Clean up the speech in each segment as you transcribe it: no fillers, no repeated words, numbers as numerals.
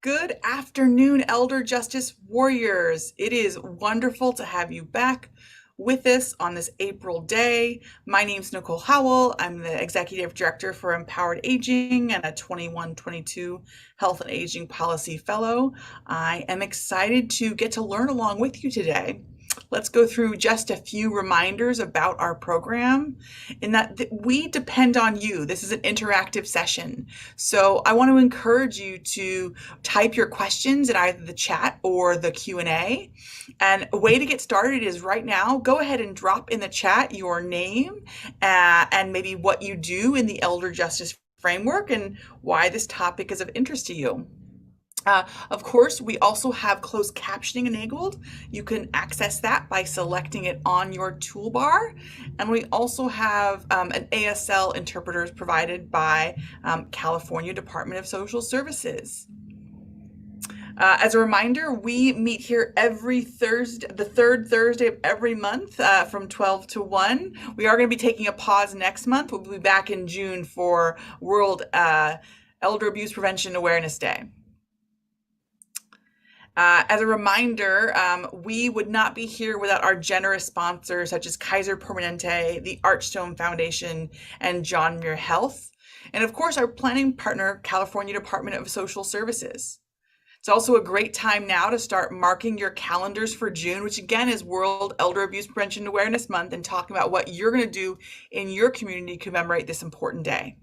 Good afternoon, Elder Justice Warriors. It is wonderful to have you back with us on this April day. My name is Nicole Howell. I'm the Executive Director for Empowered Aging and a 21-22 Health and Aging Policy Fellow. I am excited to get to learn along with you today. Let's go through just a few reminders about our program in that we depend on you. This is an interactive session. So I want to encourage you to type your questions in either the chat or the Q&A. And a way to get started is right now, go ahead and drop in the chat your name and maybe what you do in the elder justice framework and why this topic is of interest to you. Of course, we also have closed captioning enabled. You can access that by selecting it on your toolbar. And we also have an ASL interpreter provided by California Department of Social Services. As a reminder, we meet here every Thursday, the third Thursday of every month from 12 to 1. We are going to be taking a pause next month. We'll be back in June for World Elder Abuse Prevention Awareness Day. As a reminder, we would not be here without our generous sponsors such as Kaiser Permanente, the Archstone Foundation, and John Muir Health. And of course, our planning partner, California Department of Social Services. It's also a great time now to start marking your calendars for June, which again is World Elder Abuse Prevention Awareness Month, and talking about what you're going to do in your community to commemorate this important day.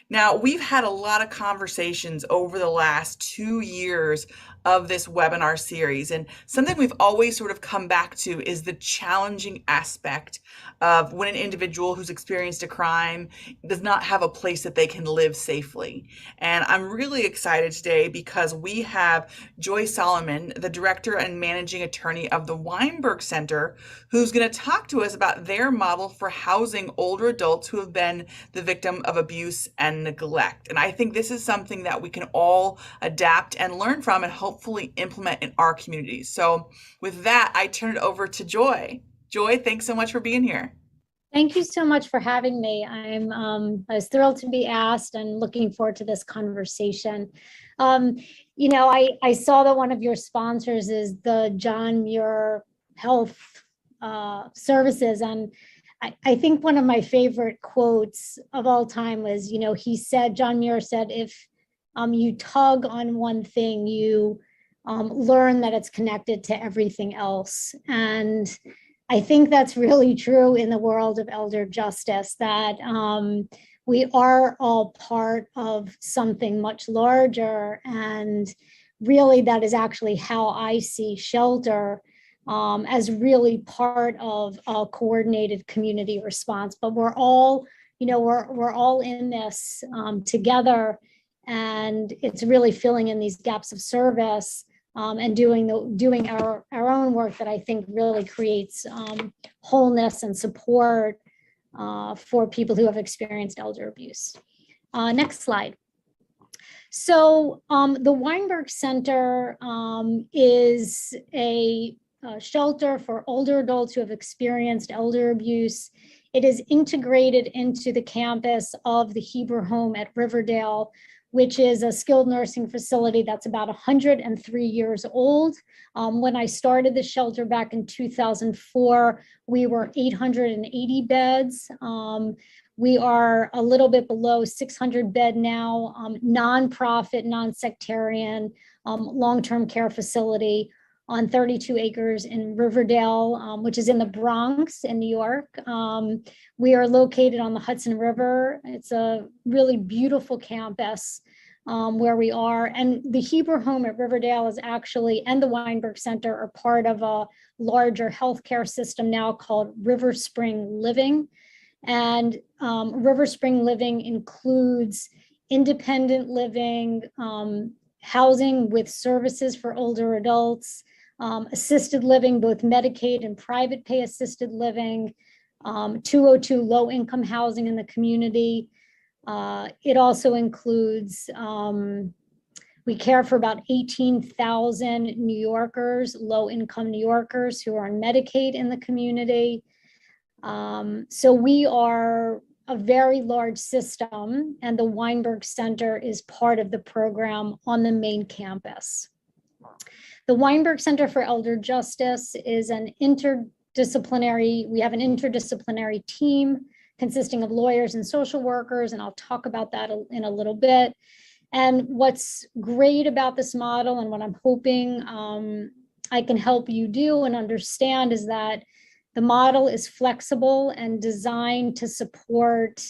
Now, we've had a lot of conversations over the last 2 years of this webinar series, and something we've always sort of come back to is the challenging aspect of when an individual who's experienced a crime does not have a place that they can live safely. And I'm really excited today because we have Joy Solomon, the Director and Managing Attorney of the Weinberg Center, who's going to talk to us about their model for housing older adults who have been the victim of abuse and neglect. And I think this is something that we can all adapt and learn from and hopefully implement in our communities. So with that, I turn it over to Joy. Joy, thanks so much for being here. Thank you so much for having me. I was thrilled to be asked and looking forward to this conversation. You know, I saw that one of your sponsors is the John Muir Health Services, and I think one of my favorite quotes of all time was, you know, John Muir said, if you tug on one thing, you learn that it's connected to everything else. And I think that's really true in the world of elder justice, that we are all part of something much larger. And really, that is actually how I see shelter, as really part of a coordinated community response. But we're all, you know, we're all in this together, and it's really filling in these gaps of service and doing our own work that I think really creates wholeness and support for people who have experienced elder abuse. Next slide. So the Weinberg Center is a shelter for older adults who have experienced elder abuse. It is integrated into the campus of the Heber Home at Riverdale, which is a skilled nursing facility that's about 103 years old. When I started the shelter back in 2004, we were 880 beds. We are a little bit below 600 bed now, nonprofit, non-sectarian, long-term care facility on 32 acres in Riverdale, which is in the Bronx in New York. We are located on the Hudson River. It's a really beautiful campus where we are. And the Heber Home at Riverdale is actually, and the Weinberg Center are part of a larger healthcare system now called River Spring Living. And River Spring Living includes independent living, housing with services for older adults, assisted living, both Medicaid and private pay assisted living, 202 low income housing in the community. It also includes, we care for about 18,000 New Yorkers, low income New Yorkers who are on Medicaid in the community. So we are a very large system, and the Weinberg Center is part of the program on the main campus. The Weinberg Center for Elder Justice is an interdisciplinary, we have an interdisciplinary team consisting of lawyers and social workers, and I'll talk about that in a little bit. And what's great about this model, and what I'm hoping I can help you do and understand, is that the model is flexible and designed to support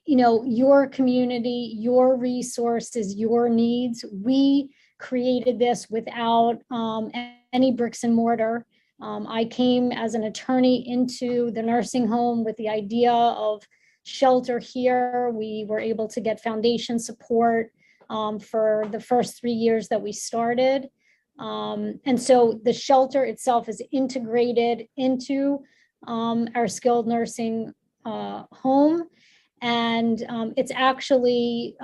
your community, your resources, your needs. We created this without any bricks and mortar. I came as an attorney into the nursing home with the idea of shelter here. We were able to get foundation support for the first 3 years that we started. And so the shelter itself is integrated into our skilled nursing home. And it's actually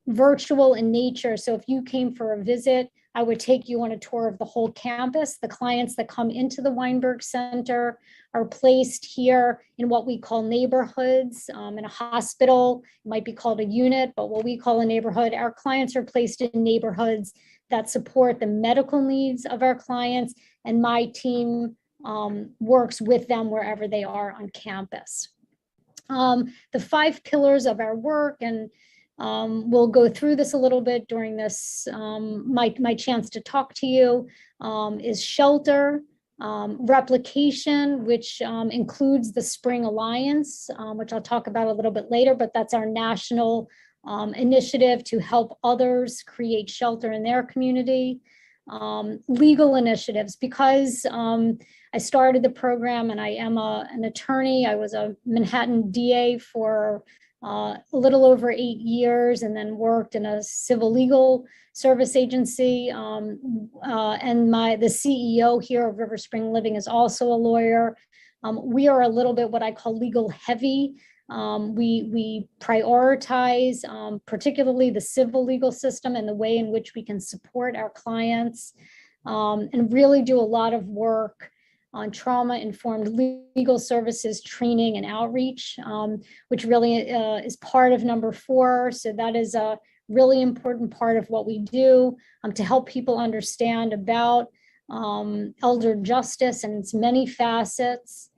virtual in nature. So if you came for a visit, I would take you on a tour of the whole campus. The clients that come into the Weinberg Center are placed here in what we call neighborhoods. In a hospital, it might be called a unit, but what we call a neighborhood, our clients are placed in neighborhoods that support the medical needs of our clients, and my team works with them wherever they are on campus. The 5 pillars of our work, and we'll go through this a little bit during this, my chance to talk to you, is shelter, replication, which includes the Spring Alliance, which I'll talk about a little bit later, but that's our national initiative to help others create shelter in their community. Legal initiatives, because I started the program and I am an attorney. I was a Manhattan DA for a little over 8 years, and then worked in a civil legal service agency. And the CEO here of River Spring Living is also a lawyer. We are a little bit what I call legal heavy. We prioritize particularly the civil legal system and the way in which we can support our clients, and really do a lot of work on trauma-informed legal services training and outreach, which really is part of number 4. So that is a really important part of what we do to help people understand about elder justice and its many facets,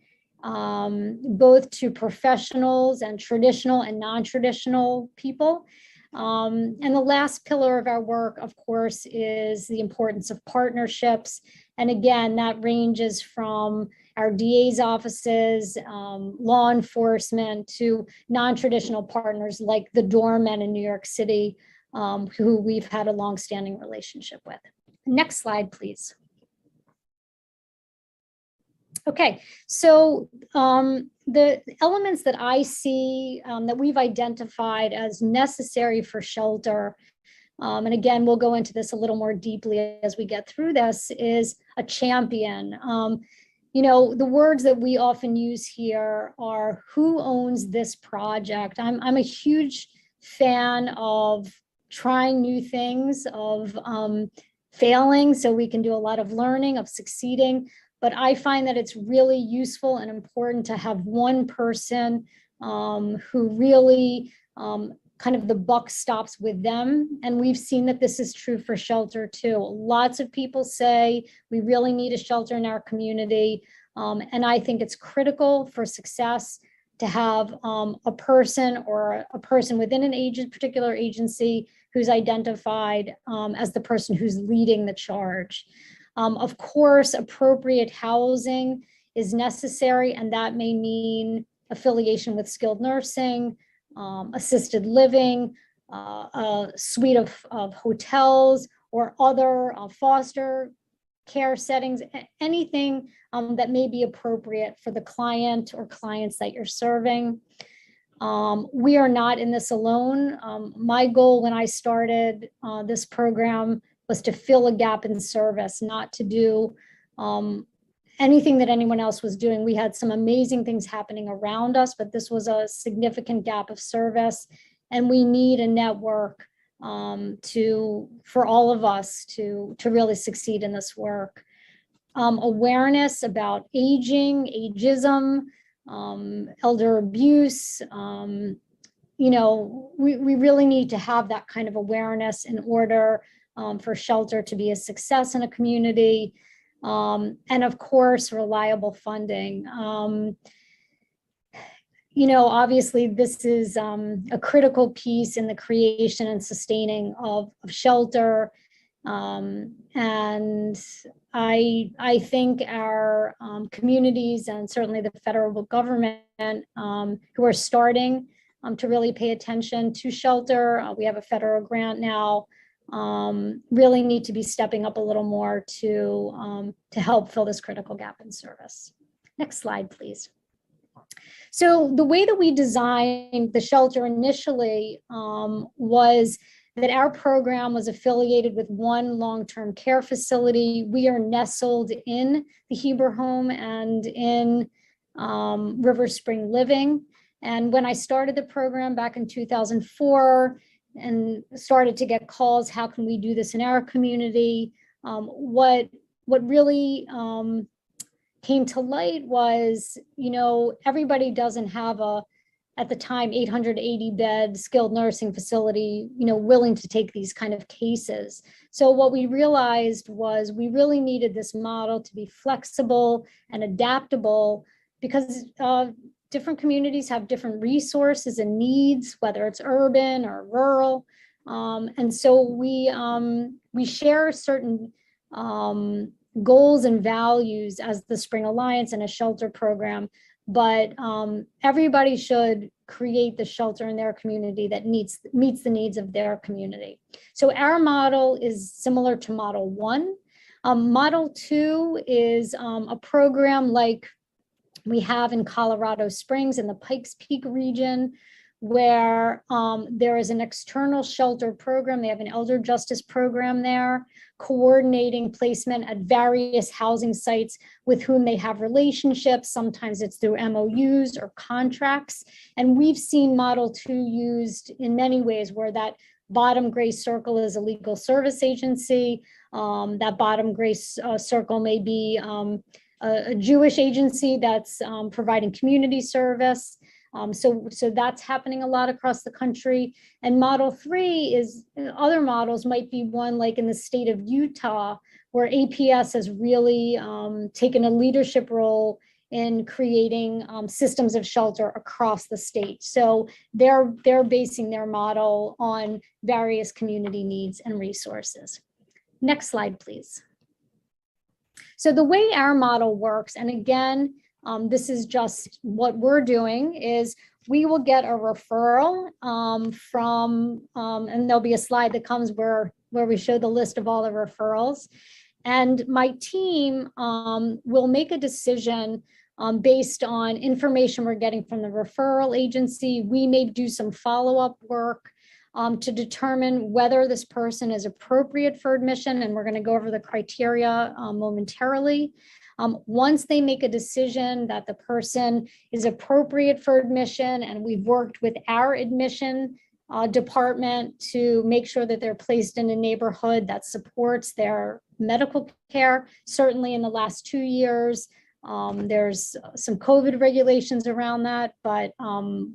both to professionals and traditional and non-traditional people. And the last pillar of our work, of course, is the importance of partnerships. And again, that ranges from our DA's offices, law enforcement, to non-traditional partners like the doormen in New York City, who we've had a longstanding relationship with. Next slide, please. Okay, so the elements that I see that we've identified as necessary for shelter, and again, we'll go into this a little more deeply as we get through this, is a champion. The words that we often use here are, who owns this project? I'm a huge fan of trying new things, of failing so we can do a lot of learning, of succeeding. But I find that it's really useful and important to have one person who really kind of the buck stops with them. And we've seen that this is true for shelter too. Lots of people say we really need a shelter in our community. And I think it's critical for success to have a person or a person within an particular agency who's identified as the person who's leading the charge. Of course, appropriate housing is necessary, and that may mean affiliation with skilled nursing, assisted living, a suite of hotels, or other foster care settings, anything that may be appropriate for the client or clients that you're serving. We are not in this alone. My goal when I started this program was to fill a gap in service, not to do anything that anyone else was doing. We had some amazing things happening around us, but this was a significant gap of service. And we need a network for all of us to really succeed in this work. Awareness about aging, ageism, elder abuse. You know, we really need to have that kind of awareness in order for shelter to be a success in a community. And of course, reliable funding. You know, obviously, this is a critical piece in the creation and sustaining of shelter. And I think our communities and certainly the federal government who are starting to really pay attention to shelter. We have a federal grant now, really need to be stepping up a little more to help fill this critical gap in service. Next slide, please. So the way that we designed the shelter initially was that our program was affiliated with one long-term care facility. We are nestled in the Heber home and in River Spring Living. And when I started the program back in 2004 and started to get calls, how can we do this in our community? What really came to light was, you know, everybody doesn't have at the time, 880 bed skilled nursing facility, you know, willing to take these kind of cases. So what we realized was we really needed this model to be flexible and adaptable because different communities have different resources and needs, whether it's urban or rural. And so we share certain goals and values as the Spring Alliance and a shelter program, but everybody should create the shelter in their community that meets the needs of their community. So our model is similar to Model 1. Model 2 is a program like we have in Colorado Springs in the Pikes Peak region, where there is an external shelter program. They have an elder justice program there, coordinating placement at various housing sites with whom they have relationships. Sometimes it's through MOUs or contracts. And we've seen Model 2 used in many ways where that bottom gray circle is a legal service agency. That bottom gray circle may be a Jewish agency that's providing community service. So that's happening a lot across the country. And Model 3 is, other models might be one like in the state of Utah, where APS has really taken a leadership role in creating systems of shelter across the state. So they're basing their model on various community needs and resources. Next slide, please. So the way our model works, and again, this is just what we're doing, is we will get a referral from, and there'll be a slide that comes where we show the list of all the referrals. And my team will make a decision based on information we're getting from the referral agency. We may do some follow-up work to determine whether this person is appropriate for admission, and we're going to go over the criteria momentarily. Once they make a decision that the person is appropriate for admission, and we've worked with our admission department to make sure that they're placed in a neighborhood that supports their medical care. Certainly in the last 2 years, there's some COVID regulations around that, but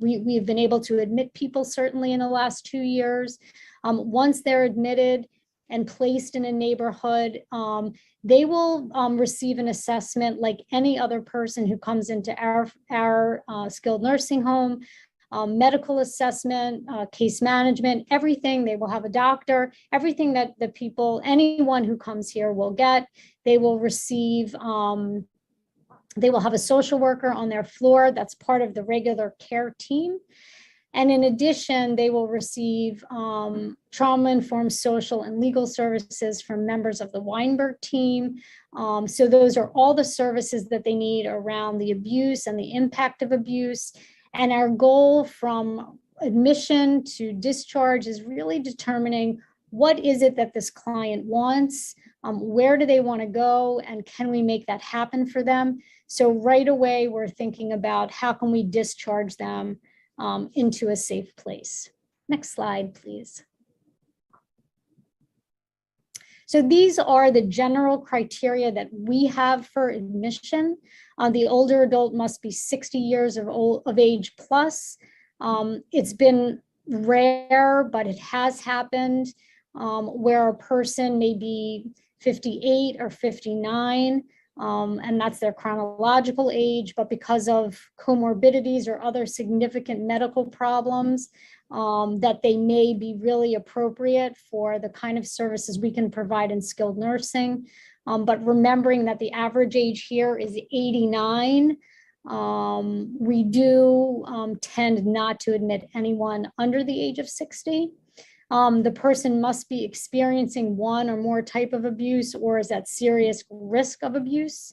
we've been able to admit people certainly in the last 2 years. Once they're admitted and placed in a neighborhood, they will receive an assessment like any other person who comes into our skilled nursing home, medical assessment, case management, everything. They will have a doctor, everything that the people, anyone who comes here will get. They will receive, they will have a social worker on their floor that's part of the regular care team. And in addition, they will receive trauma-informed social and legal services from members of the Weinberg team. So those are all the services that they need around the abuse and the impact of abuse. And our goal from admission to discharge is really determining what is it that this client wants, where do they want to go, and can we make that happen for them? So right away, we're thinking about how can we discharge them into a safe place. Next slide, please. So these are the general criteria that we have for admission. The older adult must be 60 years of age plus. It's been rare, but it has happened where a person may be 58 or 59, and that's their chronological age, but because of comorbidities or other significant medical problems, that they may be really appropriate for the kind of services we can provide in skilled nursing. But remembering that the average age here is 89, we do tend not to admit anyone under the age of 60. The person must be experiencing one or more type of abuse or is at serious risk of abuse.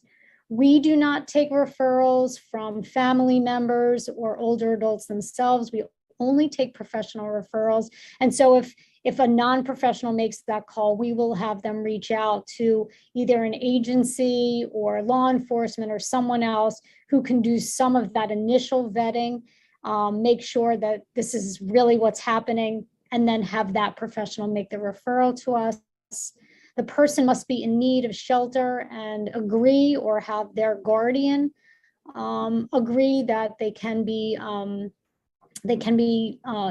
We do not take referrals from family members or older adults themselves. We only take professional referrals. And so if a non-professional makes that call, we will have them reach out to either an agency or law enforcement or someone else who can do some of that initial vetting, make sure that this is really what's happening, and then have that professional make the referral to us. The person must be in need of shelter and agree or have their guardian agree that they can be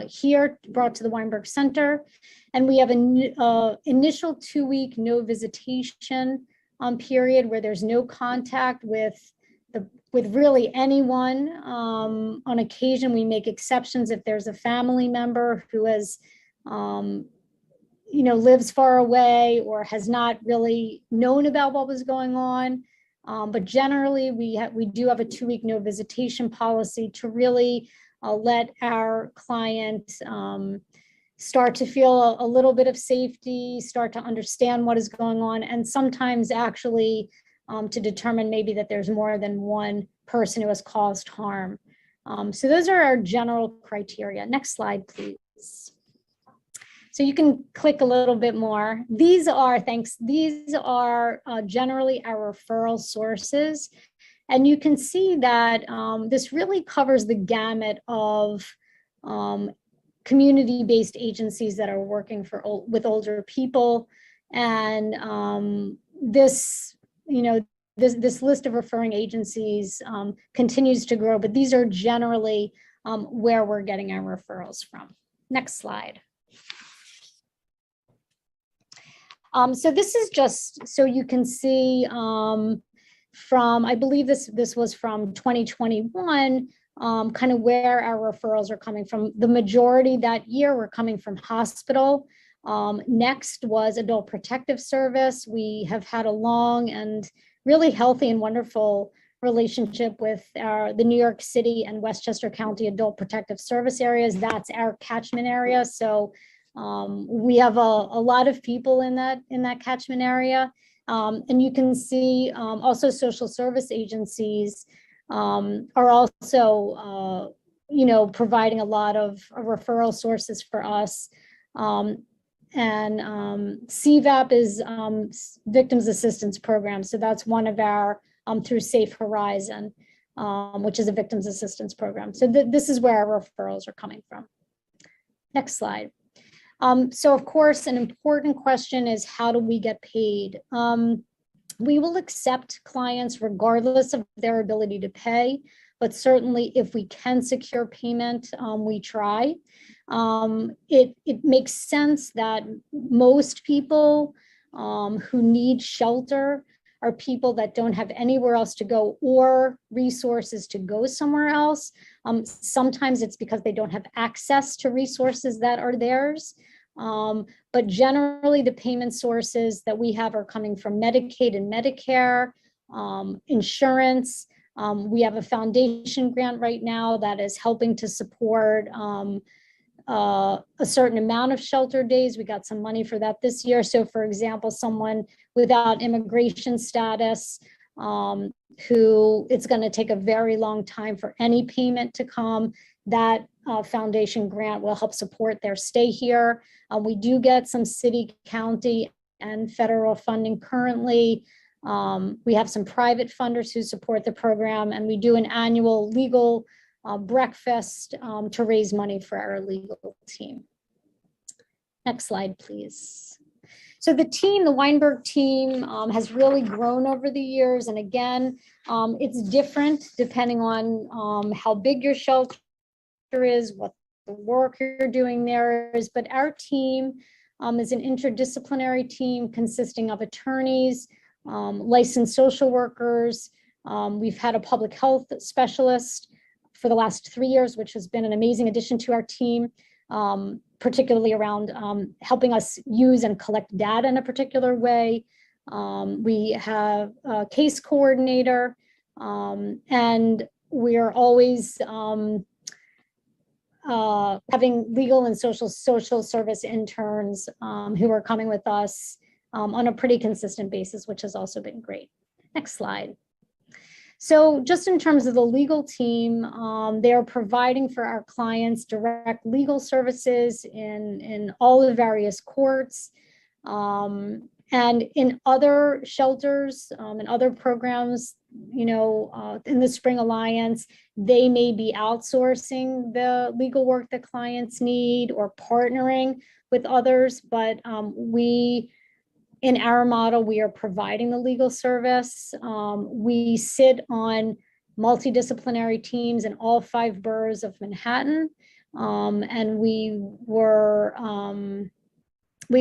here, brought to the Weinberg Center. And we have an initial 2-week no visitation period where there's no contact with really anyone. On occasion, we make exceptions if there's a family member who has, lives far away or has not really known about what was going on. But generally, we do have a 2-week no visitation policy to really let our client start to feel a little bit of safety, start to understand what is going on, and sometimes actually to determine maybe that there's more than one person who has caused harm. So those are our general criteria. Next slide, please. So you can click a little bit more. These are generally our referral sources. And you can see that this really covers the gamut of community-based agencies that are working with older people. And this list of referring agencies continues to grow, but these are generally where we're getting our referrals from. Next slide. So this is just so you can see from, I believe this was from 2021, kind of where our referrals are coming from. The majority that year were coming from hospital. Next was Adult Protective Service. We have had a long and really healthy and wonderful relationship with the New York City and Westchester County Adult Protective Service areas. That's our catchment area. So we have a lot of people in that catchment area. And you can see also social service agencies are also, providing a lot of referral sources for us. And CVAP is Victims Assistance Program. So that's one of our through Safe Horizon, which is a victims assistance program. So this is where our referrals are coming from. Next slide. So of course, an important question is, how do we get paid? We will accept clients regardless of their ability to pay, but certainly if we can secure payment, we try. It makes sense that most people who need shelter are people that don't have anywhere else to go or resources to go somewhere else. Sometimes it's because they don't have access to resources that are theirs. But generally the payment sources that we have are coming from Medicaid and Medicare, insurance. We have a foundation grant right now that is helping to support a certain amount of shelter days. We got some money for that this year. So for example, someone without immigration status, who it's going to take a very long time for any payment to come, that foundation grant will help support their stay here. We do get some city, county, and federal funding currently. We have some private funders who support the program, and we do an annual legal breakfast to raise money for our legal team. Next slide, please. So the team, the Weinberg team, has really grown over the years. And again, it's different depending on how big your shelter is, what the work you're doing there is. But our team is an interdisciplinary team consisting of attorneys, licensed social workers. We've had a public health specialist for the last 3 years, which has been an amazing addition to our team, particularly around helping us use and collect data in a particular way. We have a case coordinator, and we are always having legal and social service interns who are coming with us on a pretty consistent basis, which has also been great. Next slide. So just in terms of the legal team, they are providing for our clients direct legal services in all the various courts. And in other shelters and other programs, you know, in the Spring Alliance, they may be outsourcing the legal work that clients need or partnering with others, but in our model, we are providing the legal service. We sit on multidisciplinary teams in all 5 boroughs of Manhattan. And we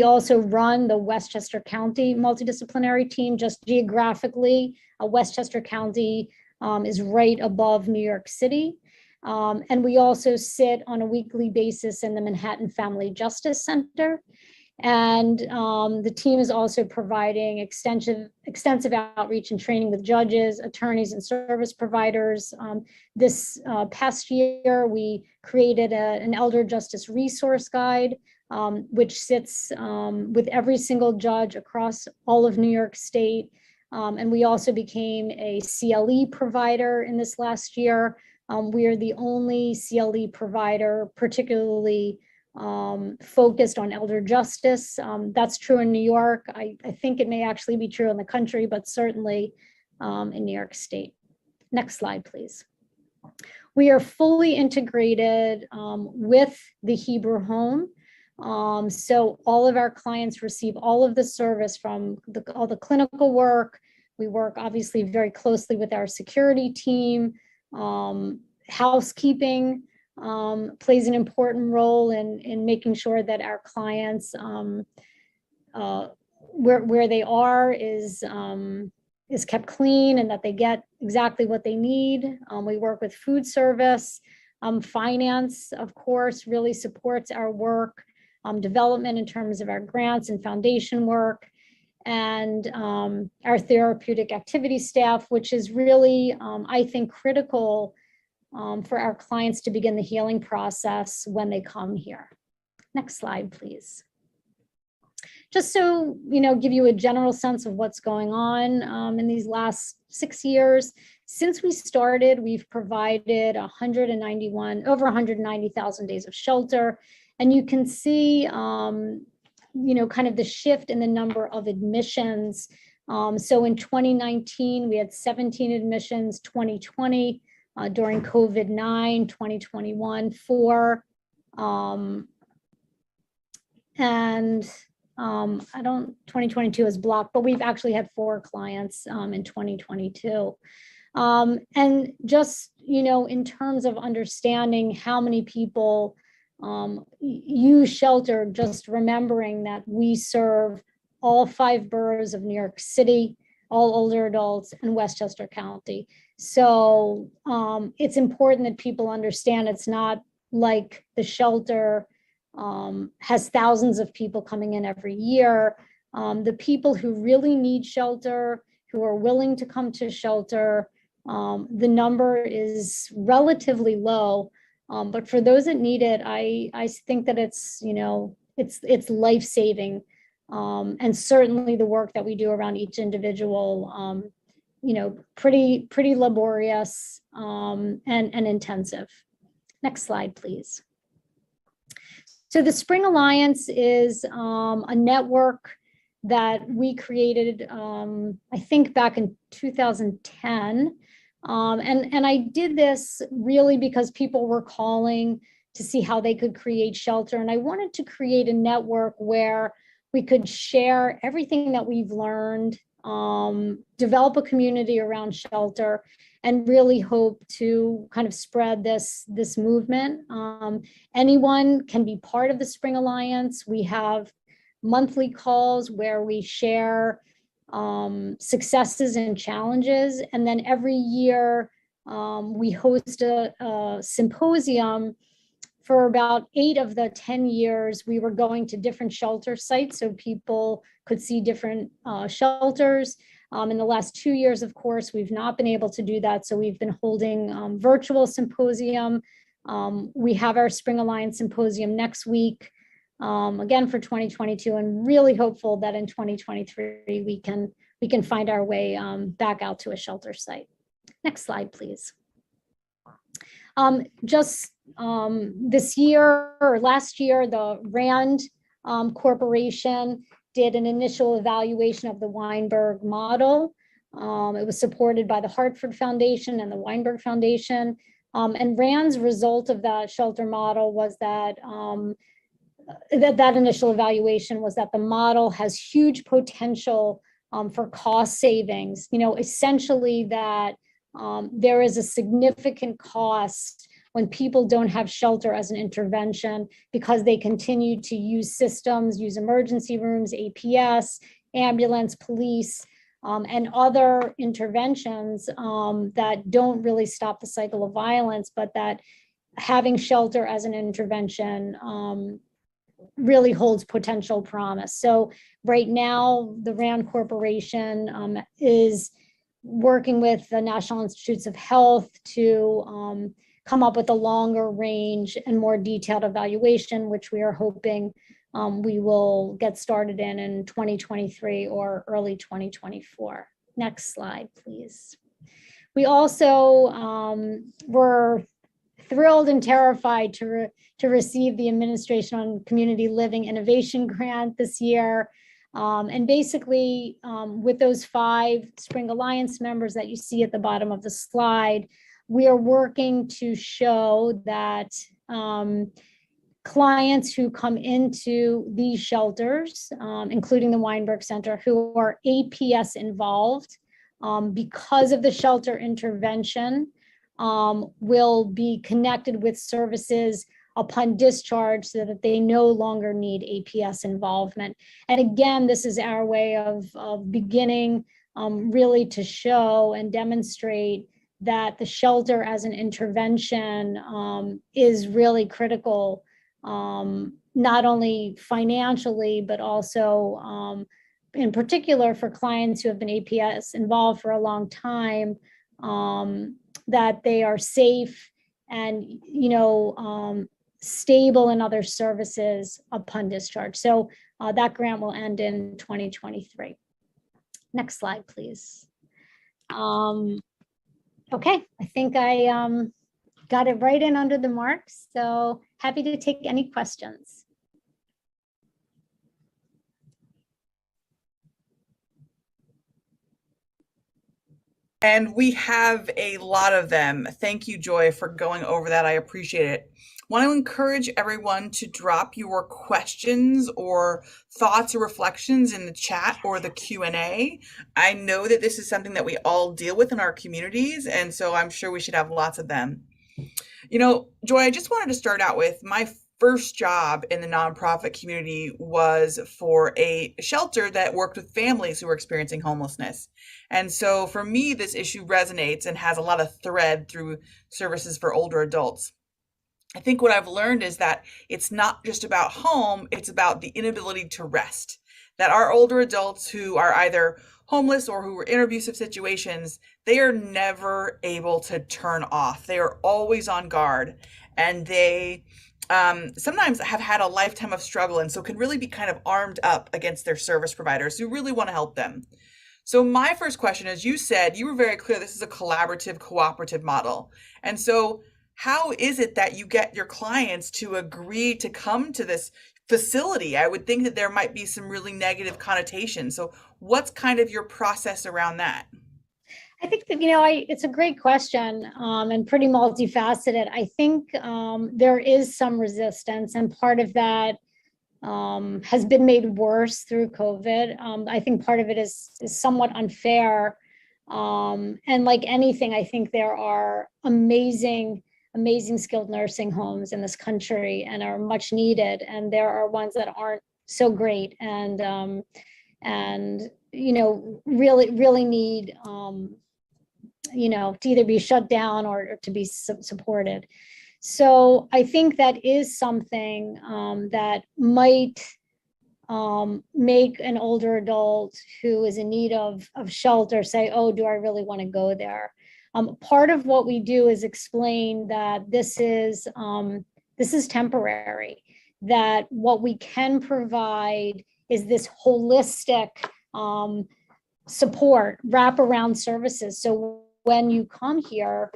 also run the Westchester County multidisciplinary team. Just geographically, Westchester County is right above New York City. And we also sit on a weekly basis in the Manhattan Family Justice Center. And the team is also providing extensive outreach and training with judges, attorneys, and service providers. This past year, we created an elder justice resource guide, which sits with every single judge across all of New York State. And we also became a CLE provider in this last year. We are the only CLE provider, particularly focused on elder justice. That's true in New York. I think it may actually be true in the country, but certainly in New York State. Next slide, please. We are fully integrated with the Hebrew Home. So all of our clients receive all of the service from all the clinical work. We work obviously very closely with our security team. Housekeeping plays an important role in making sure that our clients where they are is kept clean and that they get exactly what they need. We work with food service. Finance, of course, really supports our work. Development in terms of our grants and foundation work, and our therapeutic activity staff, which is really, I think, critical for our clients to begin the healing process when they come here. Next slide, please. Just so, give you a general sense of what's going on in these last 6 years. Since we started, we've provided over 190,000 days of shelter. And you can see, kind of the shift in the number of admissions. So in 2019, we had 17 admissions, 2020, during COVID-19, 2021, 4. And 2022 is blocked, but we've actually had 4 clients in 2022. And just, in terms of understanding how many people use shelter, just remembering that we serve all 5 boroughs of New York City, all older adults, and Westchester County. So it's important that people understand it's not like the shelter has thousands of people coming in every year. The people who really need shelter, who are willing to come to shelter, the number is relatively low. But for those that need it, I think that it's, it's life-saving. And certainly the work that we do around each individual, pretty laborious and intensive. Next slide, please. So the Spring Alliance is a network that we created, I think back in 2010. And I did this really because people were calling to see how they could create shelter. And I wanted to create a network where we could share everything that we've learned, develop a community around shelter, and really hope to kind of spread this movement. Anyone can be part of the Spring Alliance. We have monthly calls where we share successes and challenges. And then every year we host a symposium. For about 8 of the 10 years, we were going to different shelter sites so people could see different shelters. In the last 2 years, of course, we've not been able to do that. So we've been holding virtual symposium. We have our Spring Alliance symposium next week, again for 2022, and really hopeful that in 2023 we can find our way back out to a shelter site. Next slide, please. This year or last year, the RAND Corporation did an initial evaluation of the Weinberg model. It was supported by the Hartford Foundation and the Weinberg Foundation. And RAND's result of that shelter model was that that initial evaluation was that the model has huge potential for cost savings. You know, essentially that there is a significant cost when people don't have shelter as an intervention because they continue to use systems, use emergency rooms, APS, ambulance, police, and other interventions that don't really stop the cycle of violence, but that having shelter as an intervention really holds potential promise. So right now, the RAND Corporation is working with the National Institutes of Health to come up with a longer range and more detailed evaluation, which we are hoping we will get started in 2023 or early 2024. Next slide, please. We also were thrilled and terrified to receive the Administration on Community Living Innovation Grant this year. And basically, with those 5 Spring Alliance members that you see at the bottom of the slide, we are working to show that clients who come into these shelters, including the Weinberg Center, who are APS involved, because of the shelter intervention, will be connected with services upon discharge so that they no longer need APS involvement. And again, this is our way of beginning really to show and demonstrate that the shelter as an intervention is really critical, not only financially, but also in particular for clients who have been APS involved for a long time, that they are safe and, you know, stable in other services upon discharge. So that grant will end in 2023. Next slide, please. Okay, I think I got it right in under the mark. So happy to take any questions. And we have a lot of them. Thank you, Joy, for going over that. I appreciate it. Want to encourage everyone to drop your questions or thoughts or reflections in the chat or the Q&A. I know that this is something that we all deal with in our communities, and so I'm sure we should have lots of them. You know, Joy, I just wanted to start out with my first job in the nonprofit community was for a shelter that worked with families who were experiencing homelessness. And so for me, this issue resonates and has a lot of thread through services for older adults. I think what I've learned is that it's not just about home, it's about the inability to rest. That our older adults who are either homeless or who are in abusive situations, they are never able to turn off. They are always on guard, and they sometimes have had a lifetime of struggle, and so can really be kind of armed up against their service providers who really want to help them. So my first question is, you said, you were very clear, this is a collaborative, cooperative model. And so how is it that you get your clients to agree to come to this facility? I would think that there might be some really negative connotations. So what's kind of your process around that? I think that, you know, it's a great question and pretty multifaceted. I think there is some resistance, and part of that has been made worse through COVID. I think part of it is somewhat unfair. And like anything, I think there are amazing skilled nursing homes in this country and are much needed. And there are ones that aren't so great and really need to either be shut down or to be supported. So I think that is something that might make an older adult who is in need of shelter say, oh, do I really want to go there? Part of what we do is explain that this is temporary, that what we can provide is this holistic support, wraparound services. So when you come here,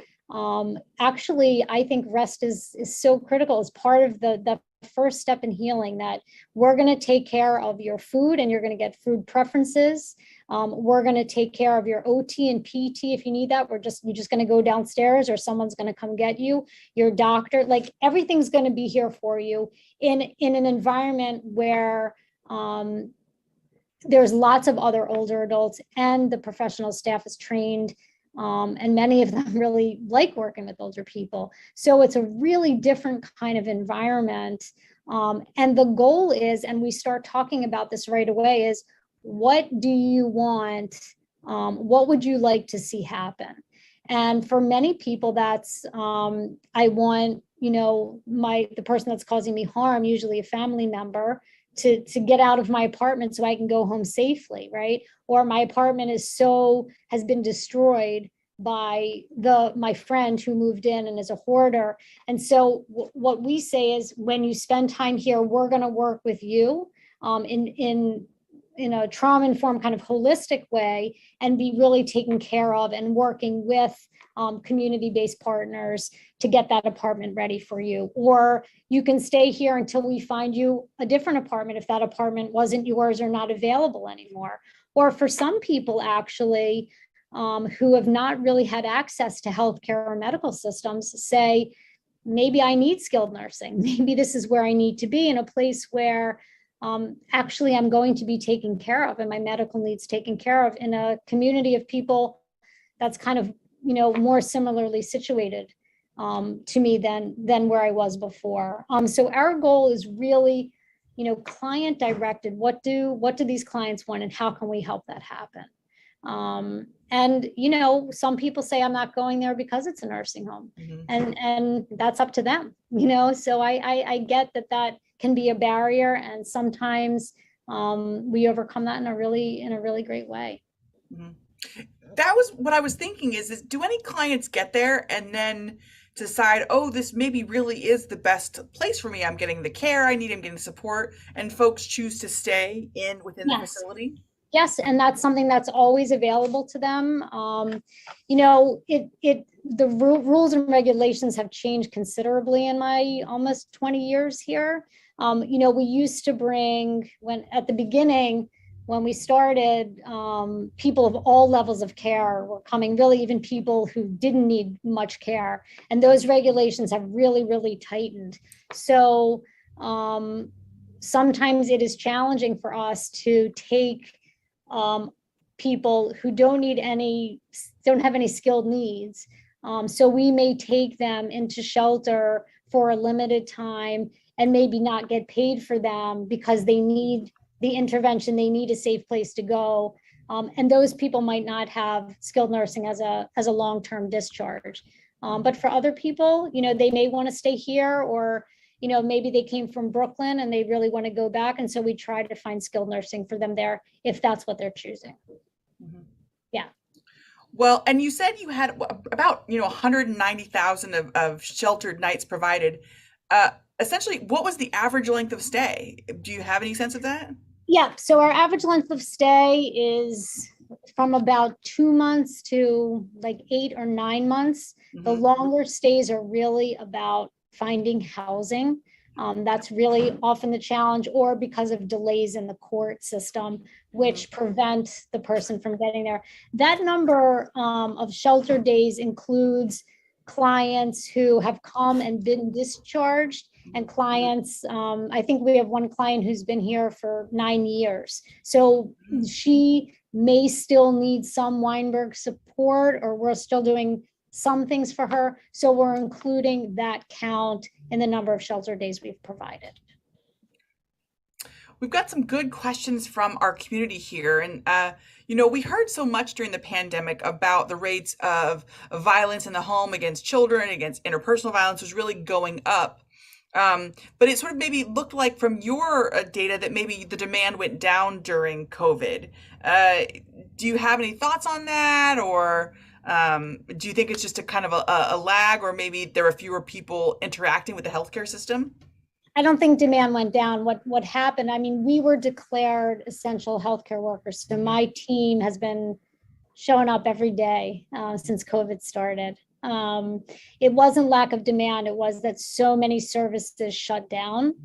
actually, I think rest is so critical as part of the first step in healing, that we're going to take care of your food and you're going to get food preferences. We're going to take care of your OT and PT if you need that. You're just going to go downstairs or someone's going to come get you. Your doctor, like everything's going to be here for you in an environment where there's lots of other older adults and the professional staff is trained. And many of them really like working with older people. So it's a really different kind of environment. And the goal is, and we start talking about this right away, is what do you want? What would you like to see happen? And for many people, that's, I want, the person that's causing me harm, usually a family member, to get out of my apartment so I can go home safely, right? Or my apartment has been destroyed by my friend who moved in and is a hoarder. And so what we say is, when you spend time here, we're going to work with you in a trauma-informed kind of holistic way, and be really taken care of and working with community-based partners to get that apartment ready for you. Or you can stay here until we find you a different apartment if that apartment wasn't yours or not available anymore. Or for some people, actually, who have not really had access to healthcare or medical systems, say, maybe I need skilled nursing. Maybe this is where I need to be, in a place where actually I'm going to be taken care of and my medical needs taken care of in a community of people that's kind of, more similarly situated to me than where I was before. So our goal is really, client directed. What do these clients want and how can we help that happen? And, some people say, I'm not going there because it's a nursing home. Mm-hmm. And that's up to them, so I get that can be a barrier. And sometimes we overcome that in a really great way. Mm-hmm. That was what I was thinking is do any clients get there and then decide, oh, this maybe really is the best place for me. I'm getting the care I need, I'm getting the support, and folks choose to stay within the facility? Yes, and that's something that's always available to them. The rules and regulations have changed considerably in my almost 20 years here. We used to bring, at the beginning, when we started, people of all levels of care were coming, really even people who didn't need much care. And those regulations have really tightened. So sometimes it is challenging for us to take people who don't have any skilled needs. So we may take them into shelter for a limited time and maybe not get paid for them because they need the intervention, they need a safe place to go. And those people might not have skilled nursing as a long-term discharge. But for other people, they may want to stay here, or maybe they came from Brooklyn and they really want to go back. And so we try to find skilled nursing for them there if that's what they're choosing. Mm-hmm. Yeah. Well, and you said you had about 190,000 of sheltered nights provided. Essentially, what was the average length of stay? Do you have any sense of that? Yeah. So our average length of stay is from about 2 months to like 8 or 9 months. Mm-hmm. The longer stays are really about finding housing. That's really often the challenge, or because of delays in the court system, which prevent the person from getting there. That number of shelter days includes clients who have come and been discharged and clients. I think we have one client who's been here for 9 years. So she may still need some Weinberg support, or we're still doing some things for her. So we're including that count in the number of shelter days we've provided. We've got some good questions from our community here. And, we heard so much during the pandemic about the rates of violence in the home against children, against interpersonal violence was really going up. But it sort of maybe looked like from your data that maybe the demand went down during COVID. Do you have any thoughts on that? Or do you think it's just a kind of a lag, or maybe there are fewer people interacting with the healthcare system? I don't think demand went down. What happened, I mean, we were declared essential healthcare workers. So my team has been showing up every day since COVID started. It wasn't lack of demand. It was that so many services shut down.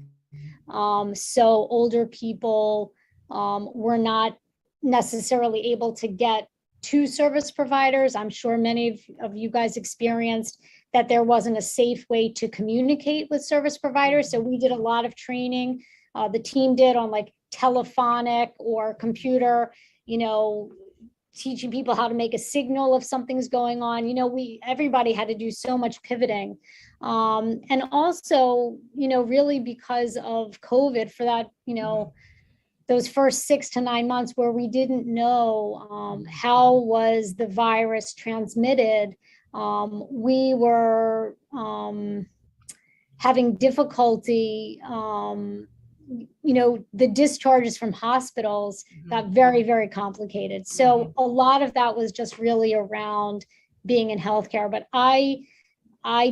So older people were not necessarily able to get to service providers. I'm sure many of you guys experienced that there wasn't a safe way to communicate with service providers. So we did a lot of training. The team did on like telephonic or computer, teaching people how to make a signal if something's going on. Everybody had to do so much pivoting. And also, really because of COVID for that, those first 6 to 9 months where we didn't know how was the virus transmitted, we were having difficulty, the discharges from hospitals got very, very complicated. So a lot of that was just really around being in healthcare. But I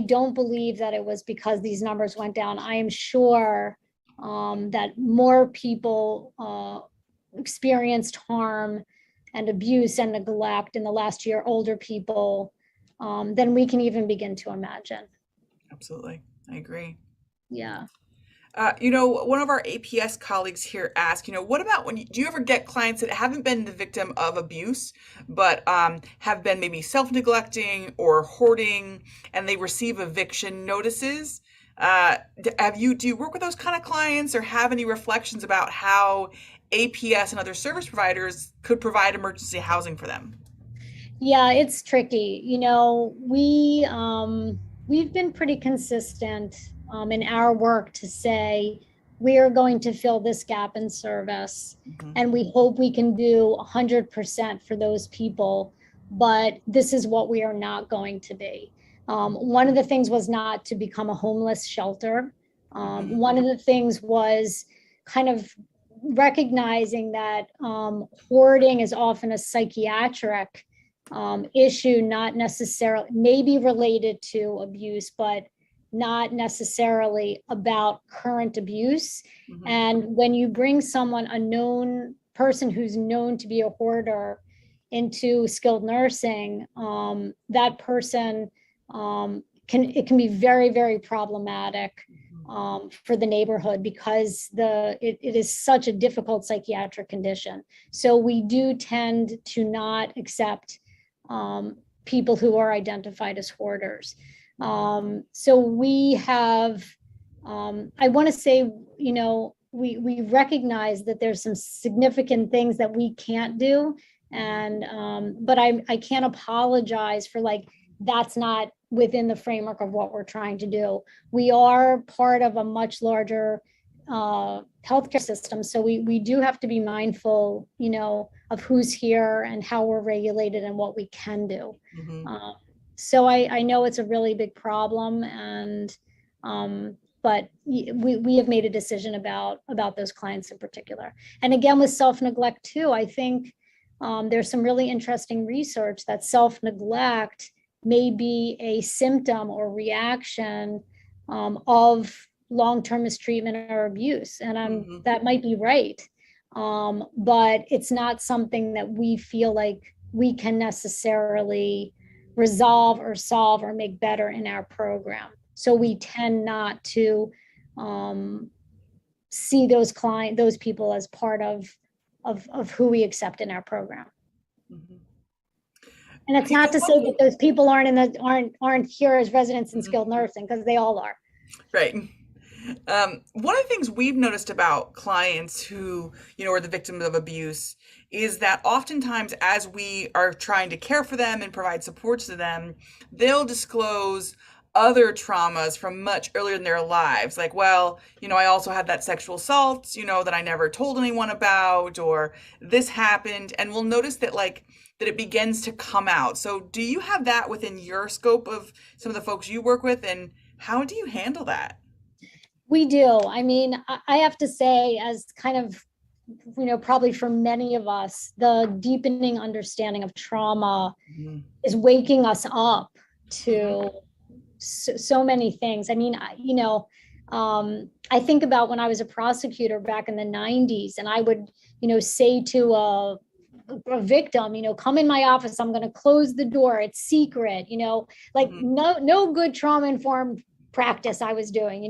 don't believe that it was because these numbers went down. I am sure that more people experienced harm and abuse and neglect in the last year, older people, than we can even begin to imagine. Absolutely. I agree. Yeah. One of our APS colleagues here asked, what about do you ever get clients that haven't been the victim of abuse, but have been maybe self-neglecting or hoarding, and they receive eviction notices? Do you work with those kind of clients, or have any reflections about how APS and other service providers could provide emergency housing for them? Yeah, it's tricky. We've been pretty consistent in our work to say we are going to fill this gap in service, and we hope we can do 100% for those people, but this is what we are not going to be. One of the things was not to become a homeless shelter. One of the things was kind of recognizing that hoarding is often a psychiatric issue, not necessarily, maybe related to abuse, but not necessarily about current abuse. And when you bring someone, a known person who's known to be a hoarder, into skilled nursing, that person it can be very, very problematic for the neighborhood, because it is such a difficult psychiatric condition. So we do tend to not accept people who are identified as hoarders. So we have, I want to say, we recognize that there's some significant things that we can't do. And, but I can't apologize for that's not within the framework of what we're trying to do. We are part of a much larger healthcare system. So we do have to be mindful, of who's here and how we're regulated and what we can do. So I know it's a really big problem, and but we have made a decision about those clients in particular. And again, with self-neglect too, I think there's some really interesting research that self-neglect may be a symptom or reaction of long-term mistreatment or abuse. And that might be right. But it's not something that we feel like we can necessarily resolve or solve or make better in our program. So we tend not to see those people as part of who we accept in our program. And it's not to say that those people aren't here as residents in skilled nursing, because they all are. Right. One of the things we've noticed about clients who, are the victims of abuse is that oftentimes as we are trying to care for them and provide support to them, they'll disclose other traumas from much earlier in their lives. Like, well, I also had that sexual assault, that I never told anyone about, or this happened. And we'll notice that that it begins to come out. So do you have that within your scope of some of the folks you work with, and how do you handle that? We do. I mean, I have to say, as kind of, probably for many of us, the deepening understanding of trauma Mhm. is waking us up Mhm. to so many things. I mean, I think about when I was a prosecutor back in the 90s, and I would, say to a victim, come in my office, I'm going to close the door, it's secret, like Mhm. no good trauma informed practice I was doing,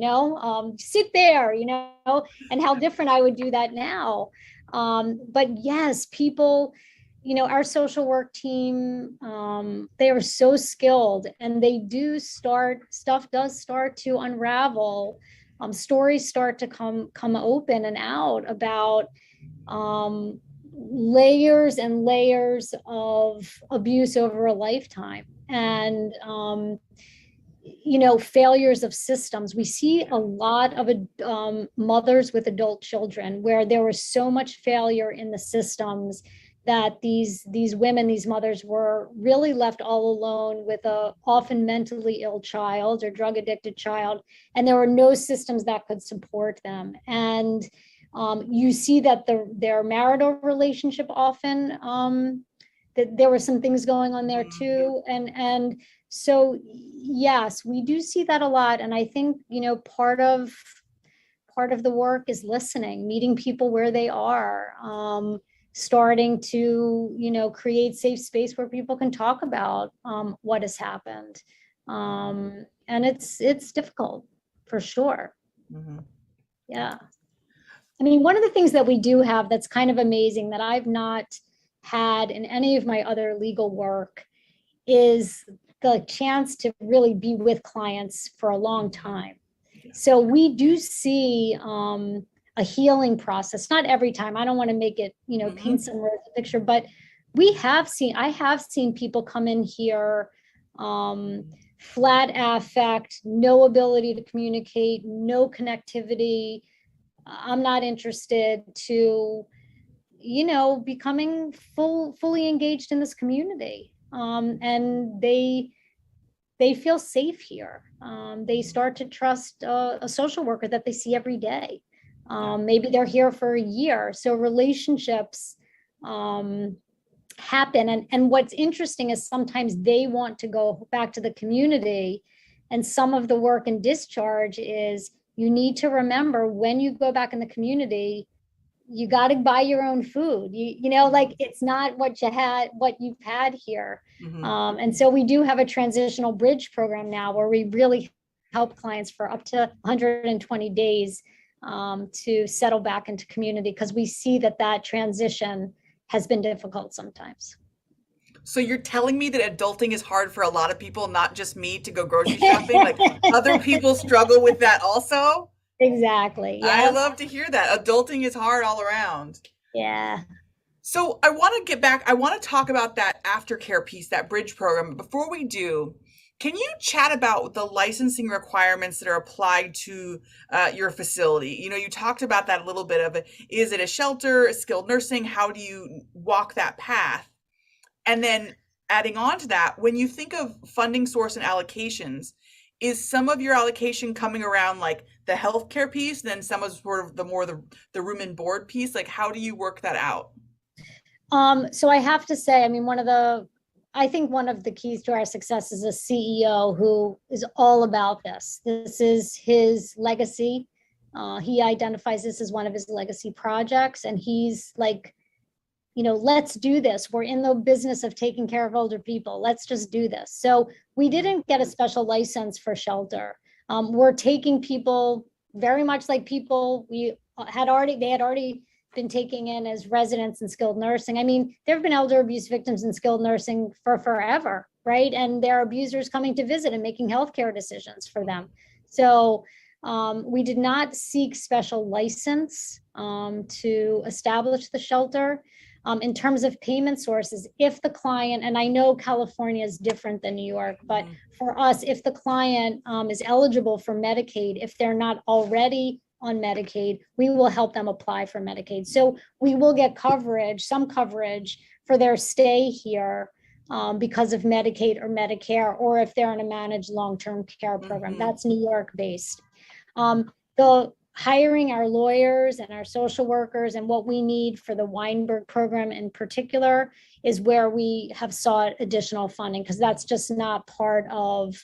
sit there, and how different I would do that now. But yes, people, our social work team, they are so skilled, and stuff does start to unravel. Stories start to come open and out about um, layers and layers of abuse over a lifetime. And failures of systems. We see a lot of mothers with adult children where there was so much failure in the systems that these women, these mothers, were really left all alone with a often mentally ill child or drug addicted child, and there were no systems that could support them. And you see that their marital relationship often, that there were some things going on there Mhm. too. And so yes, we do see that a lot. And I think, part of the work is listening, meeting people where they are, starting to, create safe space where people can talk about what has happened. And it's difficult for sure. Mhm. Yeah. I mean, one of the things that we do have that's kind of amazing that I've not had in any of my other legal work is the chance to really be with clients for a long time. Yeah. So we do see a healing process. Not every time. I don't want to make it, paint Mhm. some rosy picture, but I have seen people come in here, flat affect, no ability to communicate, no connectivity. I'm not interested, to becoming fully engaged in this community. And they feel safe here. They start to trust a social worker that they see every day. Yeah. Maybe they're here for a year. So relationships um, happen. And what's interesting is sometimes they want to go back to the community. And some of the work and discharge is, you need to remember, when you go back in the community, you got to buy your own food. Like, it's not what you've had here. Mhm. And so we do have a transitional bridge program now where we really help clients for up to 120 days to settle back into community, because we see that transition has been difficult sometimes. So you're telling me that adulting is hard for a lot of people, not just me to go grocery shopping? Like other people struggle with that also? Exactly. I Yep. love to hear that. Adulting is hard all around. Yeah. So I want to get back, I want to talk about that aftercare piece, that bridge program. But before we do, can you chat about the licensing requirements that are applied to your facility? You talked about that a little bit of it. Is it a shelter, a skilled nursing? How do you walk that path? And then adding on to that, when you think of funding source and allocations, is some of your allocation coming around like the healthcare piece, then some of sort of the room and board piece? Like how do you work that out? So I have to say, I mean, I think one of the keys to our success is a CEO who is all about this. This is his legacy. He identifies this as one of his legacy projects, and he's like, let's do this. We're in the business of taking care of older people. Let's just do this. So we Mhm. didn't get a special license for shelter. We're taking people very much like people they had already been taking in as residents in skilled nursing. I mean, there have been elder abuse victims in skilled nursing for forever, right? And there are abusers coming to visit and making healthcare decisions for them. So We did not seek special license to establish the shelter. In terms of payment sources, if the client, and I know California is different than New York, but for us, if the client is eligible for Medicaid, if they're not already on Medicaid, we will help them apply for Medicaid. So we will get coverage, some coverage for their stay here because of Medicaid or Medicare, or if they're in a managed long-term care program. That's New York based. The hiring our lawyers and our social workers and what we need for the Weinberg program in particular is where we have sought additional funding, because that's just not part of,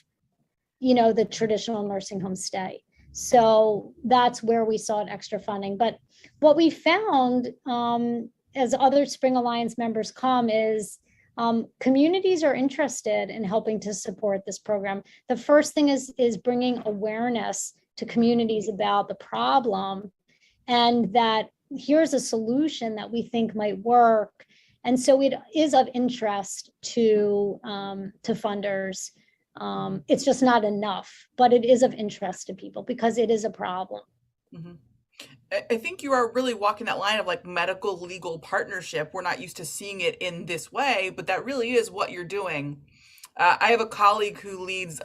the traditional nursing home stay. So that's where we sought extra funding. But what we found as other Spring Alliance members come is communities are interested in helping to support this program. The first thing is bringing awareness to communities about the problem, and that here's a solution that we think might work. And so it is of interest to funders. It's just not enough, but it is of interest to people because it is a problem. I think you are really walking that line of like medical legal partnership. We're not used to seeing it in this way, but that really is what you're doing. I have a colleague who leads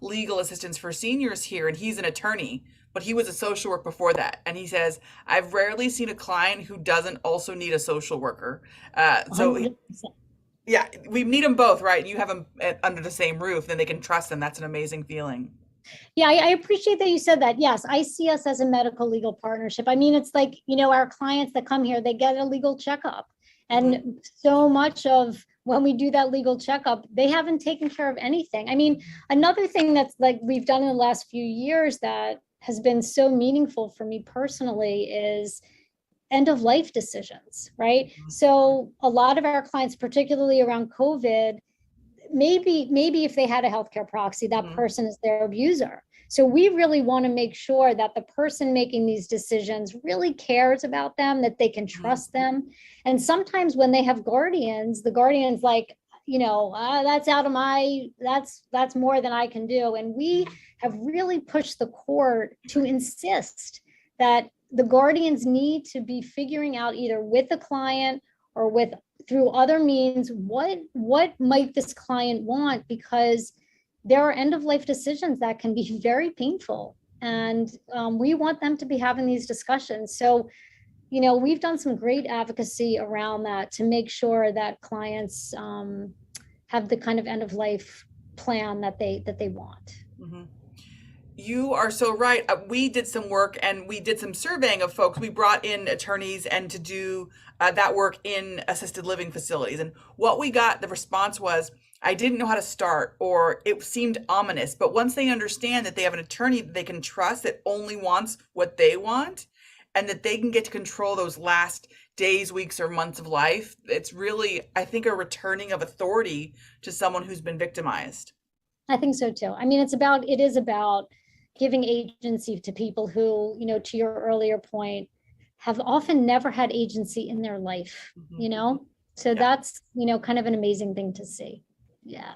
legal assistance for seniors here, and he's an attorney, but he was a social worker before that. And he says, I've rarely seen a client who doesn't also need a social worker. Yeah, we need them both, right? You have them under the same roof, then they can trust them. That's an amazing feeling. Yeah, I appreciate that you said that. Yes, I see us as a medical legal partnership. I mean, it's like, our clients that come here, they get a legal checkup. And so much of when we do that legal checkup, they haven't taken care of anything. I mean, another thing that's like we've done in the last few years that has been so meaningful for me personally is end of life decisions, right? So a lot of our clients, particularly around COVID, maybe if they had a healthcare proxy, that person is their abuser. So we really want to make sure that the person making these decisions really cares about them, that they can trust them. And sometimes when they have guardians, the guardian's like, that's out of that's more than I can do. And we have really pushed the court to insist that the guardians need to be figuring out either with the client or through other means, what might this client want, because there are end of life decisions that can be very painful, and we want them to be having these discussions. So, we've done some great advocacy around that to make sure that clients have the kind of end of life plan that they want. You are so right. We did some work and we did some surveying of folks. We brought in attorneys and to do that work in assisted living facilities. And what we got, the response was, I didn't know how to start, or it seemed ominous. But once they understand that they have an attorney that they can trust, that only wants what they want, and that they can get to control those last days, weeks, or months of life, it's really, I think, a returning of authority to someone who's been victimized. I think so too. I mean, it is about giving agency to people who, to your earlier point, have often never had agency in their life, So that's, kind of an amazing thing to see. Yeah.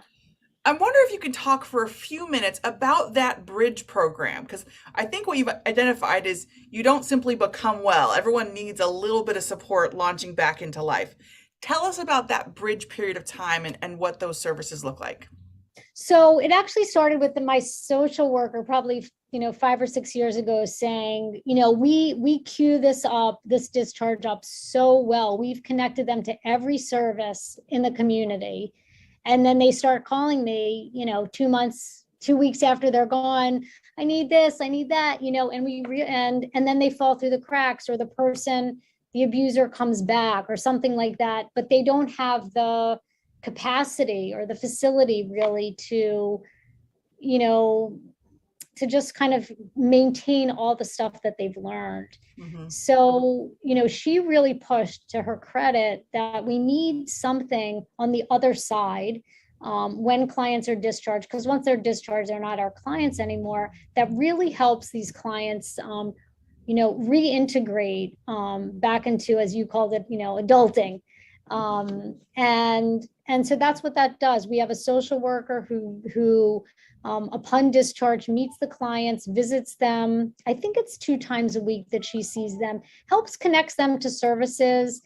I wonder if you could talk for a few minutes about that bridge program, because I think what you've identified is you don't simply become well. Everyone needs a little bit of support launching back into life. Tell us about that bridge period of time and what those services look like. So it actually started with my social worker probably, 5 or 6 years ago saying, we queue this discharge up so well. We've connected them to every service in the community. And then they start calling me, 2 weeks after they're gone. I need this, I need that, and then they fall through the cracks, or the abuser comes back or something like that, but they don't have the capacity or the facility really to just kind of maintain all the stuff that they've learned. So, she really pushed, to her credit, that we need something on the other side when clients are discharged, because once they're discharged, they're not our clients anymore. That really helps these clients, reintegrate back into, as you called it, adulting. And so that's what that does. We have a social worker who upon discharge meets the clients, visits them. I think it's 2 times a week that she sees them, helps connects them to services,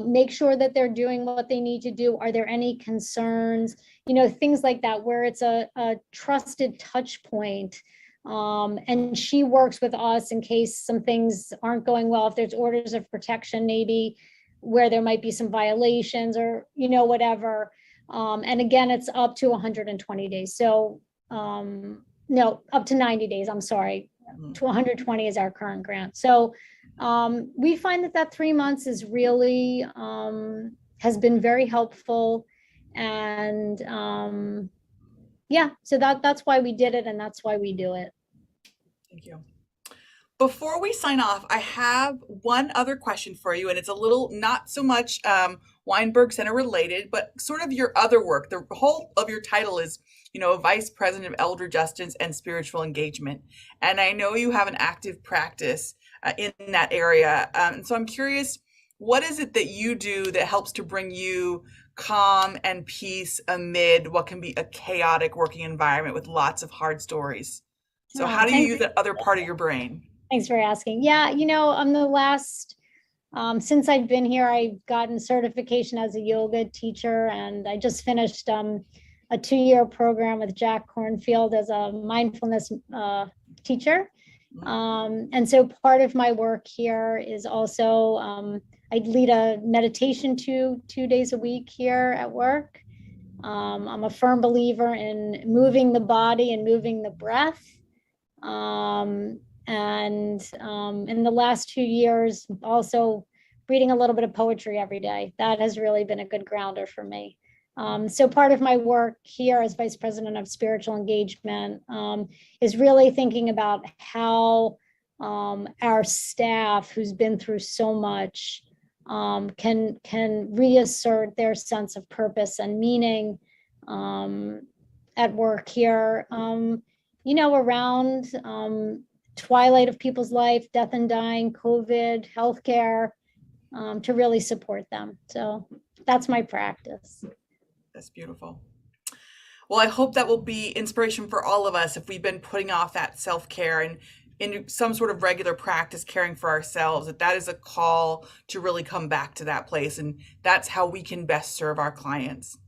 make sure that they're doing what they need to do. Are there any concerns? Things like that, where it's a trusted touch point. And she works with us in case some things aren't going well, if there's orders of protection, maybe where there might be some violations or, whatever. And again, it's up to 120 days. So, no, up to 90 days, I'm sorry. To 120 is our current grant. So we find that 3 months is really, has been very helpful. And yeah, so that's why we did it, and that's why we do it. Thank you. Before we sign off, I have one other question for you, and it's a little not so much Weinberg Center related, but sort of your other work. The whole of your title is, Vice President of Elder Justice and Spiritual Engagement. And I know you have an active practice in that area. And so I'm curious, what is it that you do that helps to bring you calm and peace amid what can be a chaotic working environment with lots of hard stories? So how do you use that other part of your brain? Thanks for asking. Yeah, on the last, since I've been here, I've gotten certification as a yoga teacher, and I just finished a 2-year program with Jack Cornfield as a mindfulness teacher. And so part of my work here is also, I lead a meditation 2 days a week here at work. I'm a firm believer in moving the body and moving the breath. And in the last 2 years, also reading a little bit of poetry every day. That has really been a good grounder for me. So part of my work here as Vice President of Spiritual Engagement is really thinking about how our staff, who's been through so much, can reassert their sense of purpose and meaning at work here. Around twilight of people's life, death and dying, COVID, healthcare, to really support them. So that's my practice. That's beautiful. Well, I hope that will be inspiration for all of us if we've been putting off that self-care and in some sort of regular practice caring for ourselves, that is a call to really come back to that place. And that's how we can best serve our clients.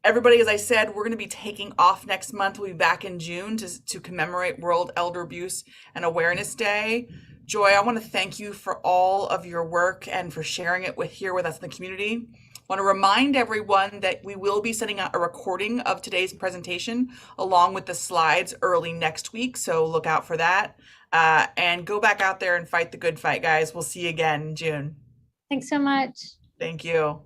Everybody, as I said, we're going to be taking off next month. We'll be back in June to commemorate World Elder Abuse and Awareness Day. Joy, I want to thank you for all of your work and for sharing it here with us in the community. I want to remind everyone that we will be sending out a recording of today's presentation along with the slides early next week, so look out for that. And go back out there and fight the good fight, guys. We'll see you again in June. Thanks so much. Thank you.